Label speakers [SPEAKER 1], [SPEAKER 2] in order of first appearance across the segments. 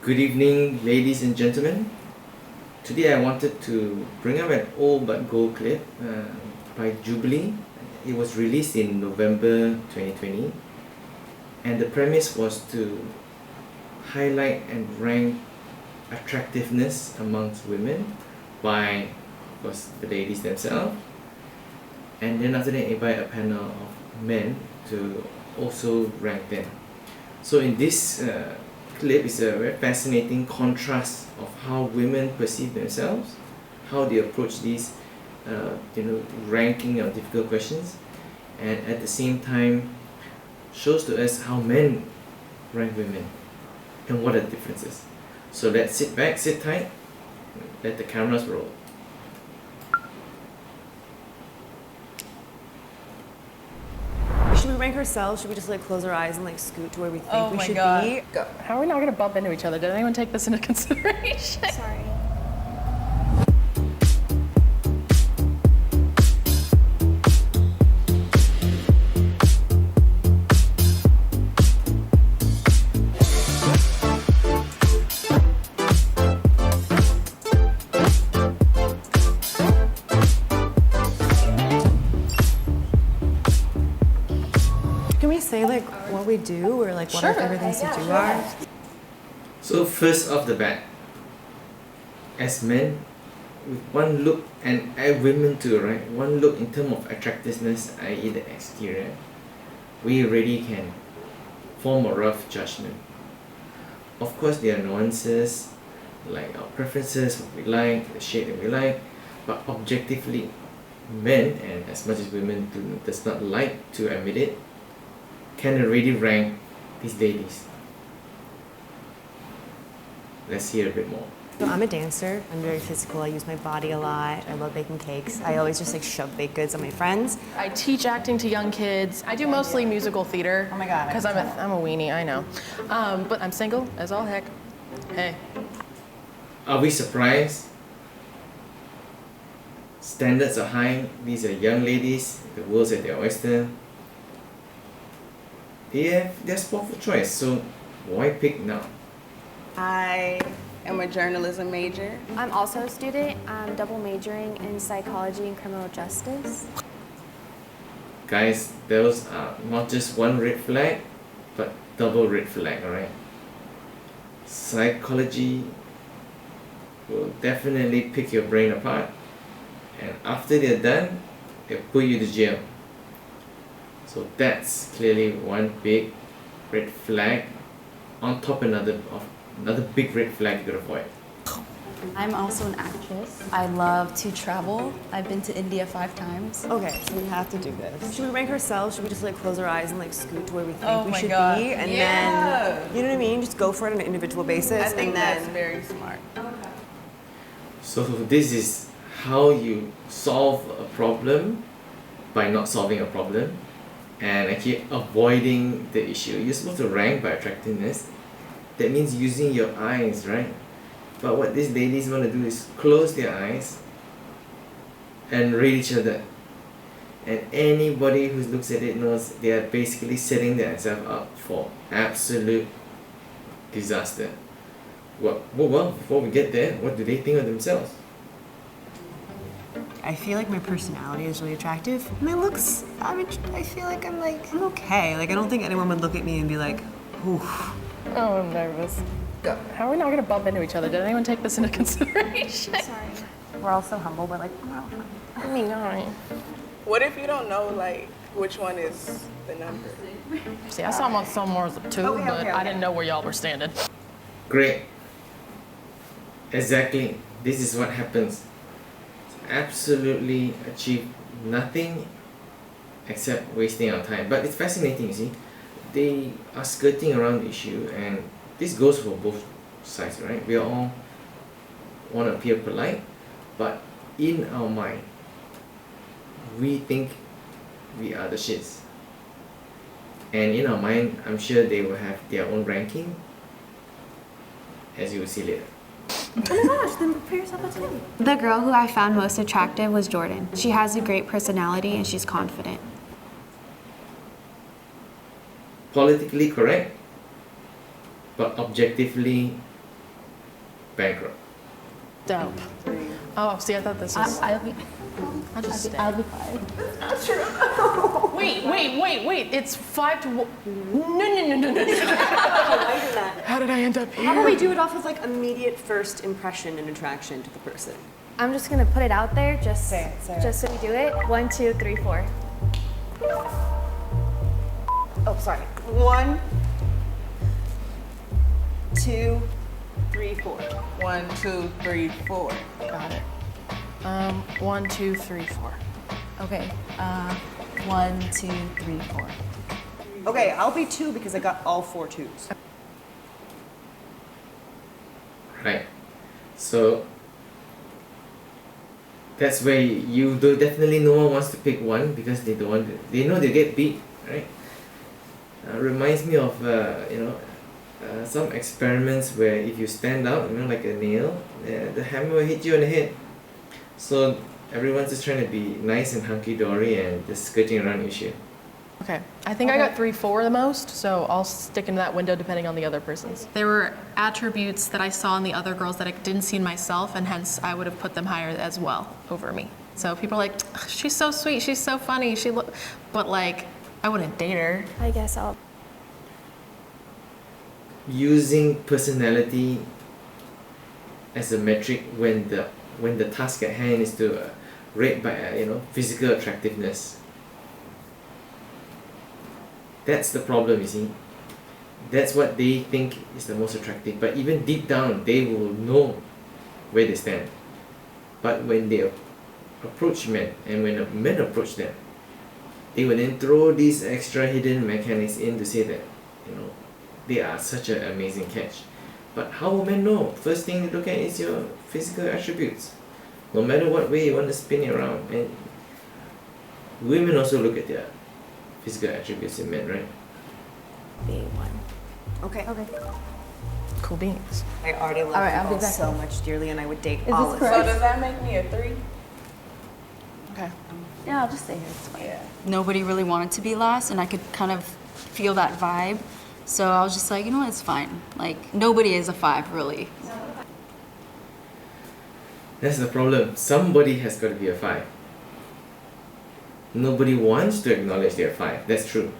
[SPEAKER 1] Good evening, ladies and gentlemen. Today I wanted to bring up an old but gold clip by Jubilee. It was released in November 2020, and the premise was to highlight and rank attractiveness amongst women by, of course, the ladies themselves, and then after that invite a panel of men to also rank them. So in this clip is a very fascinating contrast of how women perceive themselves, how they approach these ranking of difficult questions, and at the same time shows to us how men rank women and what are the differences. So let's sit back, sit tight, let the cameras roll.
[SPEAKER 2] Should we rank ourselves? Should we just close our eyes and scoot to where we think we should be?
[SPEAKER 3] Go. How are we not gonna bump into each other? Did anyone take this into consideration?
[SPEAKER 4] Sorry.
[SPEAKER 2] Can we say what we do or what our favorite things to do are?
[SPEAKER 1] So first off the bat, as men, with one look, and women too, right? One look in terms of attractiveness, i.e. the exterior, we already can form a rough judgment. Of course, there are nuances, like our preferences, what we like, the shade that we like, but objectively, men, and as much as women does not like to admit it, can already rank these ladies. Let's hear a bit more.
[SPEAKER 2] So I'm a dancer. I'm very physical. I use my body a lot. I love baking cakes. I always just shove baked goods on my friends.
[SPEAKER 3] I teach acting to young kids. I do mostly musical theater.
[SPEAKER 2] Oh my God.
[SPEAKER 3] Because I'm a weenie, I know. But I'm single as all heck. Hey.
[SPEAKER 1] Are we surprised? Standards are high. These are young ladies. The world's at their oyster. They have their spot for choice, so why pick now?
[SPEAKER 4] I am a journalism major.
[SPEAKER 5] I'm also a student. I'm double majoring in psychology and criminal justice.
[SPEAKER 1] Guys, those are not just one red flag, but double red flag, alright? Psychology will definitely pick your brain apart, and after they're done, they'll put you to jail. So that's clearly one big red flag on top of another big red flag you could avoid.
[SPEAKER 6] I'm also an actress. I love to travel. I've been to India 5 times.
[SPEAKER 2] Okay, so we have to do this. Should we rank ourselves? Should we just close our eyes and scoot to where we think we
[SPEAKER 3] my
[SPEAKER 2] should
[SPEAKER 3] God.
[SPEAKER 2] be? And then, you know what I mean? Just go for it on an individual basis.
[SPEAKER 4] I think
[SPEAKER 2] and then,
[SPEAKER 4] that's very smart.
[SPEAKER 1] So this is how you solve a problem by not solving a problem and actually avoiding the issue. You're supposed to rank by attractiveness. That means using your eyes, right? But what these ladies want to do is close their eyes and read each other. And anybody who looks at it knows they are basically setting themselves up for absolute disaster. Well, before we get there, what do they think of themselves?
[SPEAKER 2] I feel like my personality is really attractive. My looks, I feel like I'm okay. I don't think anyone would look at me and be like, ooh.
[SPEAKER 3] Oh, I'm nervous.
[SPEAKER 4] Go.
[SPEAKER 3] How are we not gonna bump into each other? Did anyone take this into consideration?
[SPEAKER 5] Sorry.
[SPEAKER 2] We're all so humble, but
[SPEAKER 3] I mean, all right.
[SPEAKER 4] What if you don't know which one is the number?
[SPEAKER 3] See, I saw them on somewhere as a 2, but I didn't know where y'all were standing.
[SPEAKER 1] Great. Exactly. This is what happens. Absolutely achieve nothing except wasting our time. But it's fascinating, you see. They are skirting around the issue, and this goes for both sides, right? We all want to appear polite, but in our mind, we think we are the shits. And in our mind, I'm sure they will have their own ranking, as you will see later.
[SPEAKER 2] oh my gosh, then prepare yourself a tip.
[SPEAKER 7] The girl who I found most attractive was Jordan. She has a great personality and she's confident.
[SPEAKER 1] Politically correct, but objectively bankrupt.
[SPEAKER 3] Dope. Oh, see, I thought this was.
[SPEAKER 6] I'll be
[SPEAKER 3] I'll just stay.
[SPEAKER 6] 5.
[SPEAKER 3] Wait. It's 5 to 1. No. How did I end up
[SPEAKER 2] How
[SPEAKER 3] here?
[SPEAKER 2] about we do it off of like immediate first impression and attraction to the person?
[SPEAKER 5] I'm just gonna put it out there, just
[SPEAKER 2] Say it.
[SPEAKER 5] just so we do it. 1, 2, 3, 4.
[SPEAKER 2] Oh, sorry. 1, 2, 3, 4.
[SPEAKER 4] 1, 2, 3, 4.
[SPEAKER 3] Got it. 1, 2, 3, 4.
[SPEAKER 6] Okay. 1, 2, 3, 4.
[SPEAKER 2] Okay, I'll be 2 because I got all 4 2s.
[SPEAKER 1] Right. So that's where you do definitely no one wants to pick one because they don't want to, they know they get beat, right? Reminds me of some experiments where if you stand out, like a nail, the hammer will hit you on the head. So everyone's just trying to be nice and hunky dory and just skirting around issue.
[SPEAKER 3] Okay. I think I got 3, 4 the most, so I'll stick into that window depending on the other person's.
[SPEAKER 8] There were attributes that I saw in the other girls that I didn't see in myself, and hence I would have put them higher as well over me. So people are like, she's so sweet, she's so funny, but like, I wouldn't date her.
[SPEAKER 5] I guess I'll.
[SPEAKER 1] Using personality as a metric when the task at hand is to rate by physical attractiveness. That's the problem, you see. That's what they think is the most attractive, but even deep down they will know where they stand. But when they approach men, and when men approach them, they will then throw these extra hidden mechanics in to say that they are such an amazing catch. But how will men know? First thing they look at is your physical attributes, no matter what way you want to spin it around. And women also look at their physical attributes in men, right?
[SPEAKER 5] B1.
[SPEAKER 2] Okay.
[SPEAKER 3] Cool beans.
[SPEAKER 2] I already love
[SPEAKER 6] All right,
[SPEAKER 2] you
[SPEAKER 6] I'll be
[SPEAKER 2] all
[SPEAKER 6] back.
[SPEAKER 2] so much dearly, and I would date
[SPEAKER 6] this
[SPEAKER 2] all of
[SPEAKER 6] correct?
[SPEAKER 2] you.
[SPEAKER 4] So does that make me a 3?
[SPEAKER 3] Okay.
[SPEAKER 6] Yeah, I'll just stay here. It's fine.
[SPEAKER 4] Yeah.
[SPEAKER 6] Nobody really wanted to be last, and I could kind of feel that vibe. So I was just like, you know what, it's fine. Like, nobody is a 5, really.
[SPEAKER 1] That's the problem. Somebody has got to be a 5. Nobody wants to acknowledge they're 5. That's true.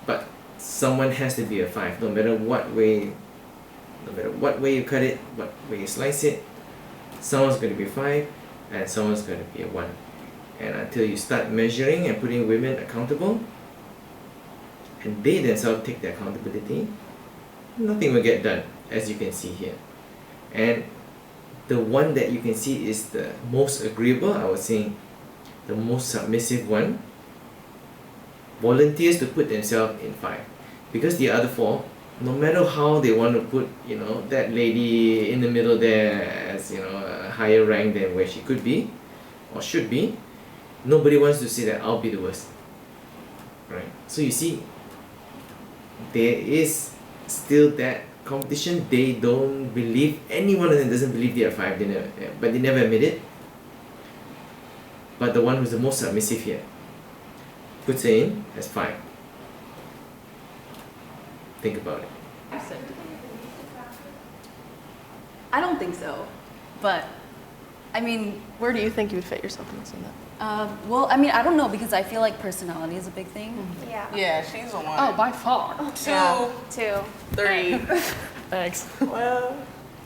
[SPEAKER 1] But someone has to be a 5, no matter what way you cut it, what way you slice it. Someone's going to be 5, and someone's going to be a 1. And until you start measuring and putting women accountable, and they themselves take the accountability, nothing will get done, as you can see here. And the one that you can see is the most agreeable, I would say the most submissive one, volunteers to put themselves in 5. Because the other 4, no matter how they want to put that lady in the middle there as a higher rank than where she could be or should be, nobody wants to say that I'll be the worst, right? So you see, there is still that competition. They don't believe, any one of them doesn't believe they are 5, but they never admit it. But the one who's the most submissive here puts her in as 5. Think about it.
[SPEAKER 6] I don't think so. But, I mean,
[SPEAKER 3] Where do you think you would fit yourself in this and that?
[SPEAKER 6] well, I mean, I don't know because I feel like personality is a big thing.
[SPEAKER 5] Yeah.
[SPEAKER 4] Yeah, she's a 1.
[SPEAKER 3] Oh, by far.
[SPEAKER 4] 2,
[SPEAKER 5] Yeah. 2.
[SPEAKER 4] 3.
[SPEAKER 3] Thanks.
[SPEAKER 4] Well,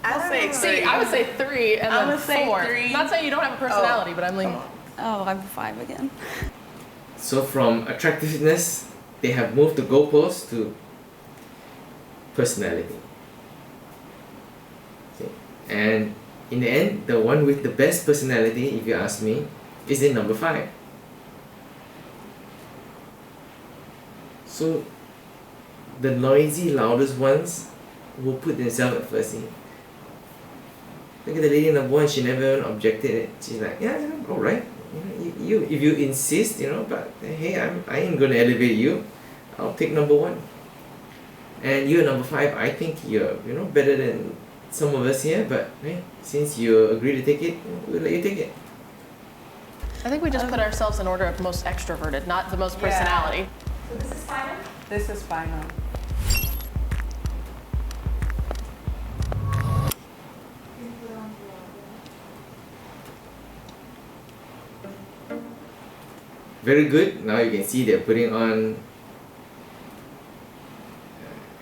[SPEAKER 4] I'll say 3.
[SPEAKER 3] See, I would say 3 and
[SPEAKER 4] I'ma
[SPEAKER 3] then
[SPEAKER 4] say
[SPEAKER 3] 4.
[SPEAKER 4] 3.
[SPEAKER 3] Not saying you don't have a personality, but I'm like,
[SPEAKER 6] Oh, I'm 5 again.
[SPEAKER 1] So from attractiveness, they have moved the goalpost to personality. Okay. And in the end, the one with the best personality, if you ask me, is in number 5. So the noisy, loudest ones will put themselves at first. Look at the lady number 1, she never objected. She's like, yeah, alright. You if you insist, but hey, I ain't gonna elevate you. I'll take number 1. And you're number 5. I think you're better than some of us here, but hey, since you agree to take it, we'll let you take it.
[SPEAKER 3] I think we just put ourselves in order of most extroverted, not the most personality.
[SPEAKER 4] This is final.
[SPEAKER 1] Very good. Now you can see they're putting on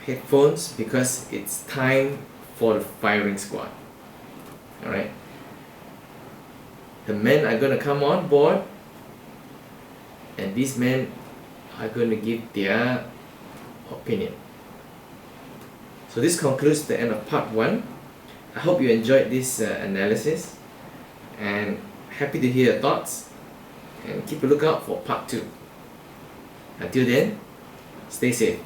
[SPEAKER 1] headphones because it's time for the firing squad. Alright. The men are going to come on board, and these men are going to give their opinion. So this concludes the end of part 1. I hope you enjoyed this analysis, and happy to hear your thoughts, and keep a lookout for part 2. Until then, stay safe.